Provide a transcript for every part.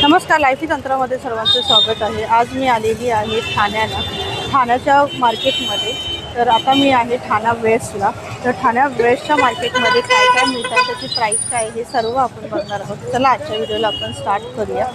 नमस्कार, लाईफी तंत्रामध्ये सर्वांचं स्वागत आहे। आज मी आलेली आहे ठाण्याच्या मार्केटमध्ये। तर आता मी आहे ठाणा वेस्टला। तर ठाणा वेस्टच्या मार्केटमध्ये काय काय मिळतात, त्याची प्राइस काय हे सर्व आपण बघणार आहोत। चला आजच्या व्हिडिओला आपण स्टार्ट करूया।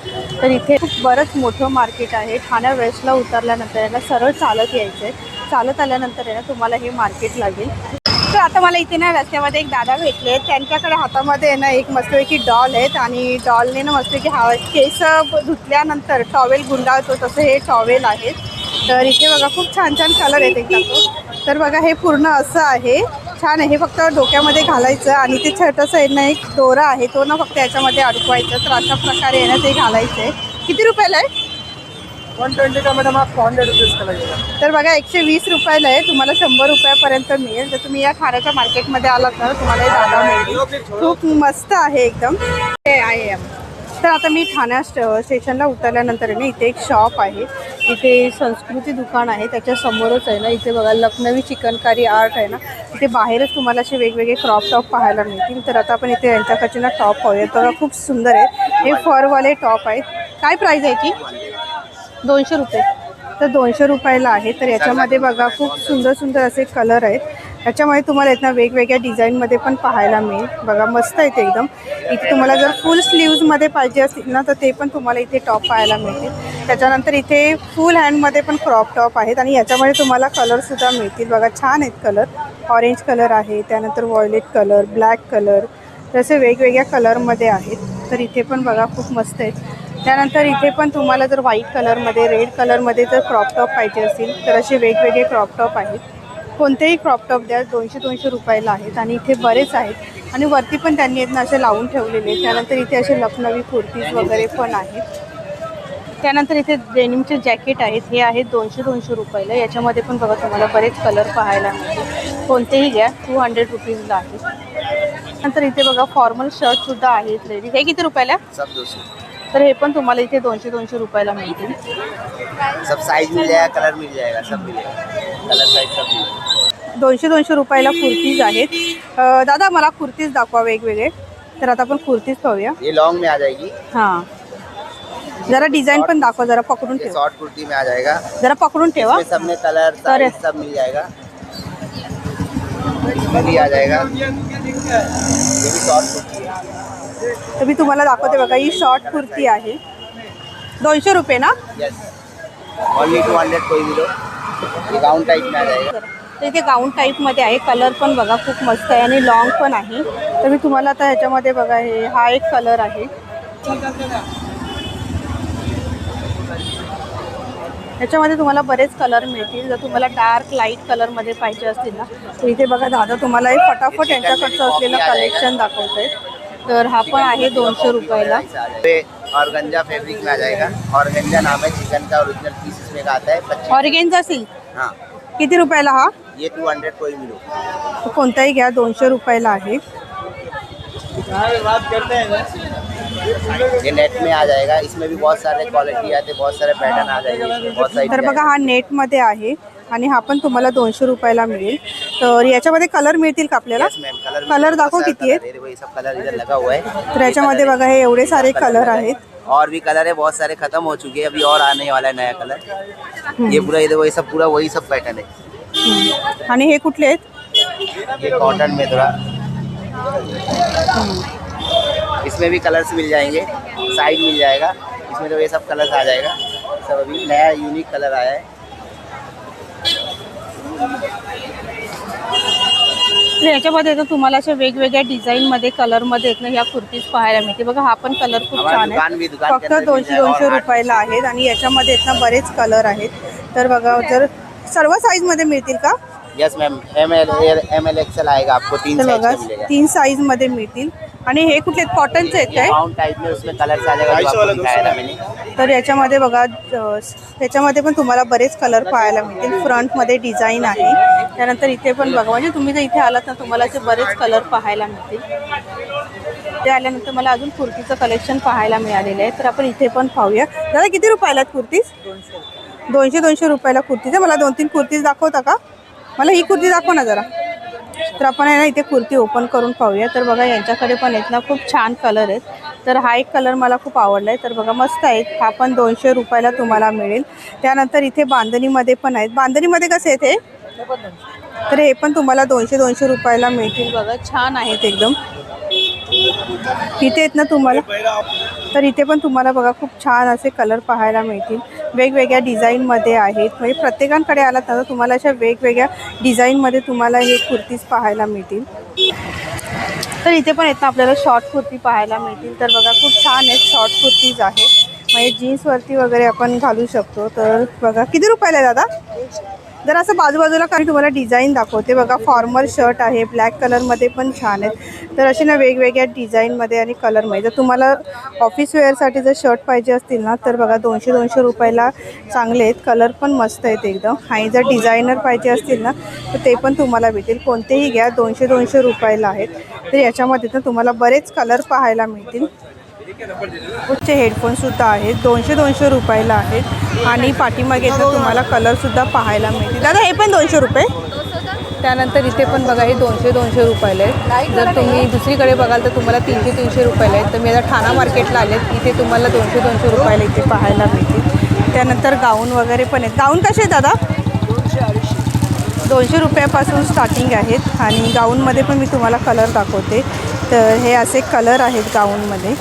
तर इथे खूप बरंच मोठं मार्केट आहे। ठाणा वेस्टला उतरल्यानंतर याला सरळ चालत यायचं आहे। चालत आल्यानंतर आहे ना तुम्हाला हे मार्केट लागेल। तर आता मला इथे ना रस्त्यामध्ये एक दादा भेटले। त्यांच्याकडे हातामध्ये आहे ना एक मस्तपैकी डॉल आहेत आणि डॉलने ना मस्तपैकी केस धुतल्यानंतर टॉवेल गुंडाळतो तसं हे टॉवेल आहेत। तर इथे बघा खूप छान छान कलर आहेत एकदम। तर बघा हे पूर्ण असं आहे, छान आहे। हे फक्त डोक्यामध्ये घालायचं आणि ते छोटंसं आहे ना एक दोरा आहे, तो ना फक्त याच्यामध्ये अडकवायचं। तर अशा प्रकारे आहे ना ते घालायचं आहे। किती रुपयाला आहे? 120 का मैडम, आप 100 रुपीज़ का लगेगा। तर बघा 120 रुपयाला आहे, तुम्हाला 100 रुपयापर्यंत मिळेल। जर तुम्ही या ठाण्याच्या मार्केटमध्ये आलात तर तुम्हाला हे दादा मिळेल। खूप मस्त आहे एकदम। तर आता मी ठाणा स्टेशनला उतरल्यानंतर आहे ना इथे एक शॉप आहे, इथे संस्कृती दुकान आहे। त्याच्या समोरच आहे ना इथे बघा लखनवी चिकनकारी आर्ट आहे ना, इथे बाहेरच तुम्हाला असे वेगवेगळे क्रॉप टॉप पाहायला मिळतील। तर आता आपण इथे यांच्याकडचे ना टॉप पाहूया। तर खूप सुंदर आहे, हे फरवाले टॉप आहेत। काय प्राईस आहे याची? 200 रुपये। तर 200 रुपयाला आहे। तर याच्यामध्ये बघा खूप सुंदर सुंदर असे कलर आहेत। याच्यामध्ये तुम्हाला इथं वेगवेगळ्या डिझाईनमध्ये पण पाहायला मिळेल। बघा मस्त आहे ते एकदम। इथे तुम्हाला जर फुल स्लीव्जमध्ये पाहिजे असतील ना तर ते पण तुम्हाला इथे टॉप पाहायला मिळतील। त्याच्यानंतर इथे फुल हँडमध्ये पण क्रॉप टॉप आहेत आणि याच्यामध्ये तुम्हाला कलरसुद्धा मिळतील। बघा छान आहेत कलर, ऑरेंज कलर आहे, त्यानंतर व्हायलेट कलर, ब्लॅक कलर, तसे वेगवेगळ्या कलरमध्ये आहेत। तर इथे पण बघा खूप मस्त आहेत। त्यानंतर इथे पण तुम्हाला जर व्हाईट कलरमध्ये, रेड कलरमध्ये जर क्रॉप टॉप पाहिजे असतील तर असे वेगवेगळे क्रॉप टॉप आहेत। कोणतेही क्रॉप टॉप द्या, 200 रुपयाला आहेत आणि इथे बरेच आहेत आणि वरती पण त्यांनी इथनं असे लावून ठेवलेले। त्यानंतर इथे असे लखनवी कुर्तीज वगैरे पण आहेत। त्यानंतर इथे डेनिमचे जॅकेट आहेत, हे आहेत 200 रुपयाला। याच्यामध्ये पण बघा तुम्हाला बरेच कलर पाहायला मिळतील, कोणतेही घ्या 200 रुपीजला आहे। नंतर इथे बघा फॉर्मल शर्टसुद्धा आहेत लेडीज, हे किती रुपयाला? सब 200। तर हे पण तुम्हाला इथे 200 रुपयाला मिळतील। सब साइज मिल जाएगा, कलर मिल जाएगा, सब मिलेगा, कलर साइज सब मिलेगा। 200 रुपयाला कुर्तीज आहेत। दादा मला कुर्तीज दाखवा वेगवेगळे। तर आता आपण कुर्तीज पाहूया। ये लॉन्ग में आ जाएगी। हां, जरा डिझाईन पण दाखवा, जरा पकडून ये ठेवा, शॉर्ट कुर्ती में आ जाएगा। जरा पकडून ठेवा। इसमें सब में कलर साइज सब मिल जाएगा। इसमें भी आ जाएगा, ये भी शॉर्ट कुर्ती है। तर मी तुम्हाला दाखवते बघा, ही शॉर्ट कुर्ती आहे 200 रुपये ना? यस, ओनली 200 कोई भी लो। ये गाउन टाइप में आ जाएगा। तर इथे गाऊन टाईपमध्ये आहे, कलर पण बघा खूप मस्त आहे आणि लॉंग पण आहे। तर मी तुम्हाला आता ह्याच्यामध्ये बघा हा एक कलर आहे, ह्याच्यामध्ये तुम्हाला बरेच कलर मिळतील। जर तुम्हाला डार्क लाईट कलरमध्ये पाहिजे असतील ना तर इथे बघा दादा तुम्हाला हे फटाफट यांच्याकडचं असलेलं कलेक्शन दाखवत आहे। तर हा पण आहे 200 रुपयाला। ऑर्गेन्जा फैब्रिक में आ जाएगा। ऑर्गेन्जा नाम है चिकन का, ओरिजिनल पीस इसमें का आता है 25। ऑर्गेन्जा सिल्क हाँ, किती रुपयाला हा? ये 200 कोई भी लो। कोणताही घ्या 200 रुपयाला आहे। ये नेट में आ जाएगा, इसमें भी बहुत सारे क्वालिटी आते हैं, बहुत सारे पैटर्न आ जाएंगे, बहुत सारी। तर बघा हा नेटमध्ये आहे आणि हा पण तुम्हाला 200 रुपयाला मिळेल। तर याच्यामध्ये कलर मिळतील का आपल्याला? कलर दाखव किती आहेत? वही सब कलर इधर लगा हुआ है। तर याच्यामध्ये बघा हे एवढे सारे कलर आहेत। और भी कलर है, बहुत सारे खत्म हो चुके हैं, अभी और आने वाला है नया कलर। ये पूरा इधर वही सब पूरा वही सब पैटर्न है। आणि हे कुठले आहेत? ये कॉटन में थोड़ा, इसमें भी कलर्स मिल जाएंगे, साइज मिल जाएगा। इसमें तो ये सब कलर्स आ जाएगा, सब अभी नया यूनिक कलर आया है। तर याच्यामध्ये तर तुम्हाला अशा वेगवेगळ्या डिझाईनमध्ये कलरमध्ये आहेत ना ह्या कुर्तीज पाहायला मिळते। बघा हा पण कलर खूप छान आहे, फक्त 200 रुपयाला आहेत आणि याच्यामध्ये आहेत ना बरेच कलर आहेत। तर बघा जर सर्व साईजमध्ये मिळतील का? यस मैम, ML XL आएगा आपको, 3 तर साइज बघा का मिलेगा। 3 साईजमध्ये मिळतील। आणि हे कुठले कॉटनचे आहेत काय? राउंड टाइप में उसमें कलर्स आ जाएगा, जो आपको दिखाया था मैंने। तर याच्यामध्ये बघा त्याच्यामध्ये पण तुम्हाला बरेच कलर पाहायला मिळतील। फ्रंटमध्ये डिझाईन आहे, त्यानंतर इथे पण बघा, म्हणजे तुम्ही जर इथे आलात ना तुम्हाला असे बरेच कलर पाहायला मिळतील। ते आल्यानंतर मला अजून कुर्तीचं कलेक्शन पाहायला मिळालेलं आहे। तर आपण इथे पण पाहूया। दादा किती रुपयाला आहेत कुर्तीज? 200 रुपयाला कुर्तीज आहे। मला 2-3 कुर्तीज दाखवता का? मला ही कुर्ती दाखव ना जरा। तर आपण आहे ना इथे कुर्ती ओपन करून पाहूया। तर बघा यांच्याकडे पण आहेत ना खूप छान कलर आहेत। तर हा एक कलर मला खूप आवडला आहे. तर बघा मस्त आहे, हा पण 200 रुपयाला तुम्हाला मिळेल. त्यानंतर इथे बांधणीमध्ये पण आहेत. बांधणीमध्ये कसे आहेत हे? तर हे पण तुम्हाला 200 रुपयाला मिळतील. बघा छान आहेत एकदम. इथे आहेत ना तुम्हाला, तर इथे पण तुम्हाला बघा खूप छान असे कलर पाहायला मिळतील. वेगवेगळ्या डिझाईनमध्ये आहेत. म्हणजे प्रत्येकांकडे आलात ना तुम्हाला अशा वेगवेगळ्या डिझाईनमध्ये तुम्हाला हे कुर्तीज पाहायला मिळतील. तर इथे पण आहेत ना आपल्याला शॉर्ट कुर्ती पाहायला मिळतील. तर बघा खूप छान आहेत शॉर्ट कुर्तीज आहेत. म्हणजे जीन्सवरती वगैरे आपण घालू शकतो. तर बघा किती रुपयाला आहे दादा? जर असं बाजूबाजूला काही तुम्हाला डिझाईन दाखवते बघा. फॉर्मल शर्ट आहे, ब्लॅक कलरमध्ये पण छान आहेत. तर असे ना वेगवेगळ्या डिझाईनमध्ये आणि कलरमध्ये. जर तुम्हाला ऑफिस वेअरसाठी जर शर्ट पाहिजे असतील ना तर बघा 200 रुपयाला चांगले आहेत. कलर पण मस्त आहेत एकदम. आणि जर डिझायनर पाहिजे असतील ना तर ते पण तुम्हाला भेटेल. कोणतेही घ्या 200 रुपयाला आहेत. तर याच्यामध्ये तर तुम्हाला बरेच कलर पाहायला मिळतील. कुठचे हेडफोनसुद्धा आहेत, 200 रुपयाला आहेत. आणि पाठीमागे तर तुम्हाला कलरसुद्धा पाहायला मिळतील. दादा हे पण 200 रुपये. त्यानंतर इथे पण बघा हे 200 रुपयाला आहेत. जर तुम्ही दुसरीकडे बघाल तर तुम्हाला 300 रुपयाला आहेत. तर मी आता ठाणा मार्केटला आलेत, इथे तुम्हाला 200 रुपयाला इथे पाहायला मिळतील. त्यानंतर गाऊन वगैरे पण आहेत. गाऊन कसे आहेत दादा? 200 रुपयापासून स्टार्टिंग आहेत. आणि गाऊनमध्ये पण मी तुम्हाला कलर दाखवते. तर हे असे कलर आहेत गाऊनमध्ये.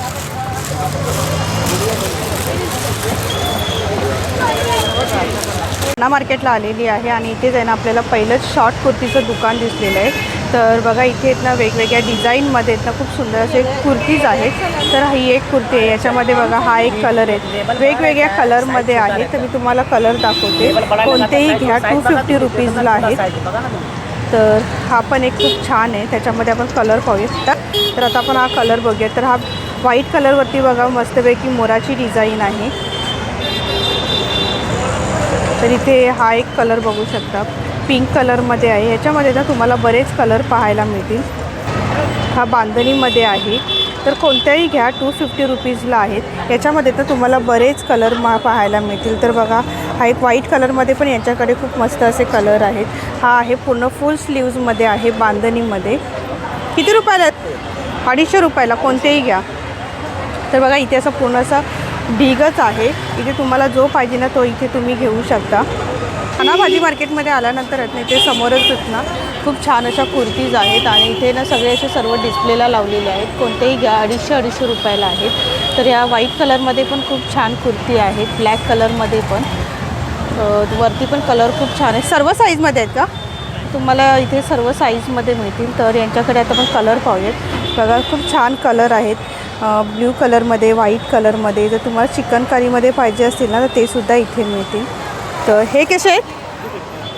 ठाणा मार्केटला आलेली आहे आणि इथेच आहे ना आपल्याला पहिलंच शॉर्ट कुर्तीचं दुकान दिसलेलं आहे. तर बघा इथे आहेत ना वेगवेगळ्या डिझाईनमध्ये आहेत ना खूप सुंदर असे कुर्तीज आहेत. तर ही एक कुर्ती आहे, याच्यामध्ये बघा हा एक कलर आहे, वेगवेगळ्या कलरमध्ये आहे. तर मी तुम्हाला कलर दाखवते, कोणतेही घ्या 250 रुपीजला आहेत. तर हा पण एक खूप छान आहे, त्याच्यामध्ये आपण कलर पाहूया. तर आता आपण हा कलर बघूया. तर हा व्हाईट कलरवरती बघा मस्तपैकी मोराची डिझाईन आहे. तर इथे हा एक कलर बघू शकता, पिंक कलरमध्ये आहे. ह्याच्यामध्ये ना तुम्हाला बरेच कलर पाहायला मिळतील. हा बांधणीमध्ये आहे. तर कोणत्याही घ्या 250 रुपीजला आहेत. याच्यामध्ये तर तुम्हाला बरेच कलर पाहायला मिळतील. तर बघा हा एक व्हाईट कलरमध्ये पण यांच्याकडे खूप मस्त असे कलर आहेत. हा आहे पूर्ण फुल स्लीव्जमध्ये आहे, बांधणीमध्ये. किती रुपयाला? 250 रुपयाला. कोणतेही घ्या. तर बघा इथे असं पूर्ण असं ढिगच आहे. इथे तुम्हाला जो पाहिजे ना तो इथे तुम्ही घेऊ शकता. ठाणा भाजी मार्केटमध्ये आल्यानंतर आहेत ना इथे समोरच ना खूप छान अशा कुर्तीज आहेत. आणि इथे ना सगळे असे सर्व डिस्प्लेला लावलेले आहेत. कोणतेही घ्या 250 रुपयाला आहेत. तर या व्हाईट कलरमध्ये पण खूप छान कुर्ती आहेत, ब्लॅक कलरमध्ये पण. वरती पण कलर खूप छान आहे. सर्व साईजमध्ये आहेत का? तुम्हाला इथे सर्व साईजमध्ये मिळतील. तर यांच्याकडे आता आपण कलर पाहूयात. बघा खूप छान कलर आहेत, ब्ल्यू कलरमध्ये, व्हाईट कलरमध्ये. जर तुम्हाला चिकनकारीमध्ये पाहिजे असतील ना तर ते सुद्धा इथे मिळतील. तर हे कसे आहेत?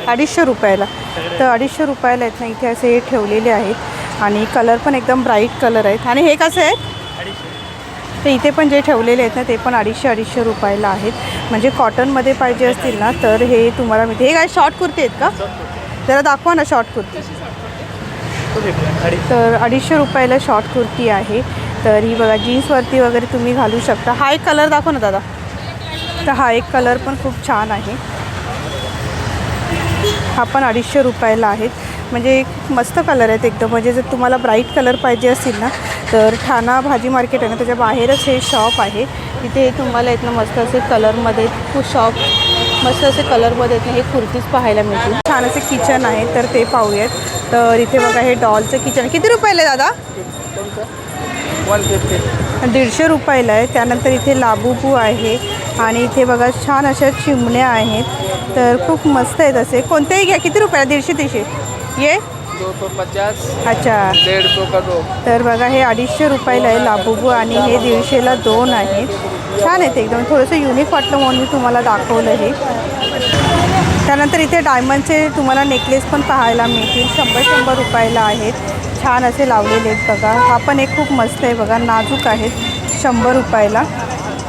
250 रुपयाला. तर 250 रुपयाला आहेत ना इथे असे हे ठेवलेले आहेत. आणि कलर पण एकदम ब्राईट कलर आहेत. आणि हे कसे आहेत? तर इथे पण जे ठेवलेले आहेत ना ते पण 250 रुपयाला आहेत. म्हणजे कॉटनमध्ये पाहिजे असतील ना तर हे तुम्हाला मिळते. हे काय शॉर्ट कुर्ती आहेत का? जरा दाखवा ना शॉर्ट कुर्ती. तर 250 रुपयाला शॉर्ट कुर्ती आहे. तर ही बघा जीन्सवरती वगैरे तुम्ही घालू शकता. हा एक कलर दाखवा ना दादा. तर हा एक कलर पण खूप छान आहे. हा पण 250 रुपयाला आहेत. म्हणजे मस्त कलर आहेत एकदम. म्हणजे जर तुम्हाला ब्राईट कलर पाहिजे असतील ना तर ठाणा भाजी मार्केट आहे ना त्याच्या बाहेरच हे शॉप आहे. तिथे तुम्हाला आहेत ना मस्त असे कलरमध्ये शॉप मस्त असे कलरमध्ये आहेत ना हे कुर्तीज पाहायला मिळतील. छान असे किचन आहे तर ते पाहूयात. तर इथे बघा हे डॉलचं किचन. किती रुपयाला आहे दादा? 150 रुपयाला आहे. त्यानंतर इथे लाबूबू आहे. आणि इथे बघा छान अशा चिमण्या आहेत. तर खूप मस्त आहेत असे. कोणतेही घ्या. किती रुपयाला? 150 ये 250. अच्छा. 150 का 2. तर बघा हे 250 रुपयाला आहे लाबूबू. आणि हे 150ला 2 आहेत. छान आहेत एकदम. थोडंसं युनिक वाटलं म्हणून मी तुम्हाला दाखवलं हे. त्यानंतर इथे डायमंडचे तुम्हाला नेकलेस पण पाहायला मिळतील. 100 रुपयाला आहेत. छान असे लावलेले आहेत बघा. हा पण एक खूप मस्त आहे बघा, नाजूक आहेत. 100 रुपयाला.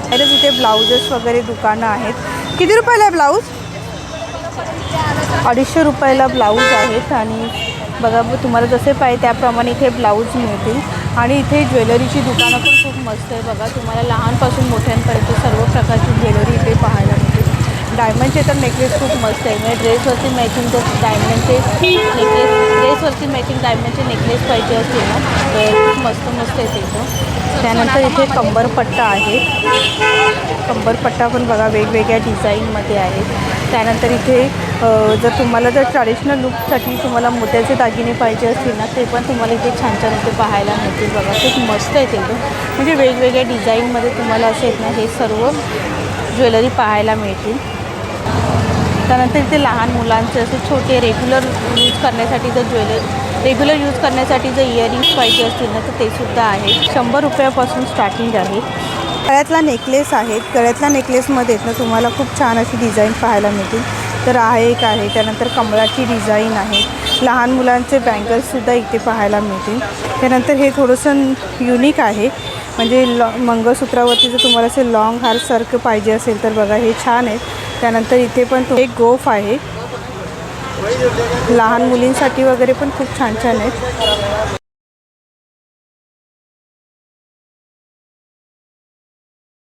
बाहेरच इथे ब्लाउजेस वगैरे दुकानं आहेत. किती रुपयाला आहे ब्लाऊज? 250 रुपयाला ब्लाऊज आहेत. आणि बघा तुम्हाला जसे पाहिजे त्याप्रमाणे इथे ब्लाऊज मिळतील. आणि इथे ज्वेलरीची दुकानं पण खूप मस्त आहे बघा. तुम्हाला लहानपासून मोठ्यांपर्यंत सर्व प्रकारची ज्वेलरी इथे पाहायला मिळते. डायमंडचे तर नेकलेस खूप मस्त आहे. म्हणजे ड्रेसवरती मॅचिंग जर डायमंडचे नेकलेस ड्रेसवरती मॅचिंग डायमंडचे नेकलेस पाहिजे असतील ना तर खूप मस्त मस्त आहेत एकदम. त्यानंतर इथे कंबरपट्टा आहे. कंबरपट्टा पण बघा वेगवेगळ्या डिझाईनमध्ये आहेत. त्यानंतर इथे जर तुम्हाला जर ट्रॅडिशनल लुकसाठी तुम्हाला मोत्याचे दागिने पाहिजे असतील ना ते पण तुम्हाला इथे छान छान इथे पाहायला मिळतील बघा. खूप मस्त आहेत एकदम. म्हणजे वेगवेगळ्या डिझाईनमध्ये तुम्हाला असे आहेत ना हे सर्व ज्वेलरी पाहायला मिळतील. त्यानंतर इथे लहान मुलांचे असे छोटे रेग्युलर यूज करण्यासाठी जर इयरिंग्स पाहिजे असतील ना तर ते सुद्धा आहे. 100 रुपयापासून स्टार्टिंग आहे. गळ्यातला नेकलेस आहेत. गळ्यातल्या नेकलेसमध्ये ना तुम्हाला खूप छान अशी डिझाईन पाहायला मिळतील. तर एक आहे. त्यानंतर कमळाची डिझाईन आहे. लहान मुलांचे बँगल्ससुद्धा इथे पाहायला मिळतील. त्यानंतर हे थोडंसं युनिक आहे. म्हणजे मंगळसूत्रावरती जर तुम्हाला असे लॉंग हारसारखं पाहिजे असेल तर बघा हे छान आहे. त्यानंतर इथे पण एक गोफ आहे. लहान मुलींसाठी वगैरे पण खूप छान छान आहेत.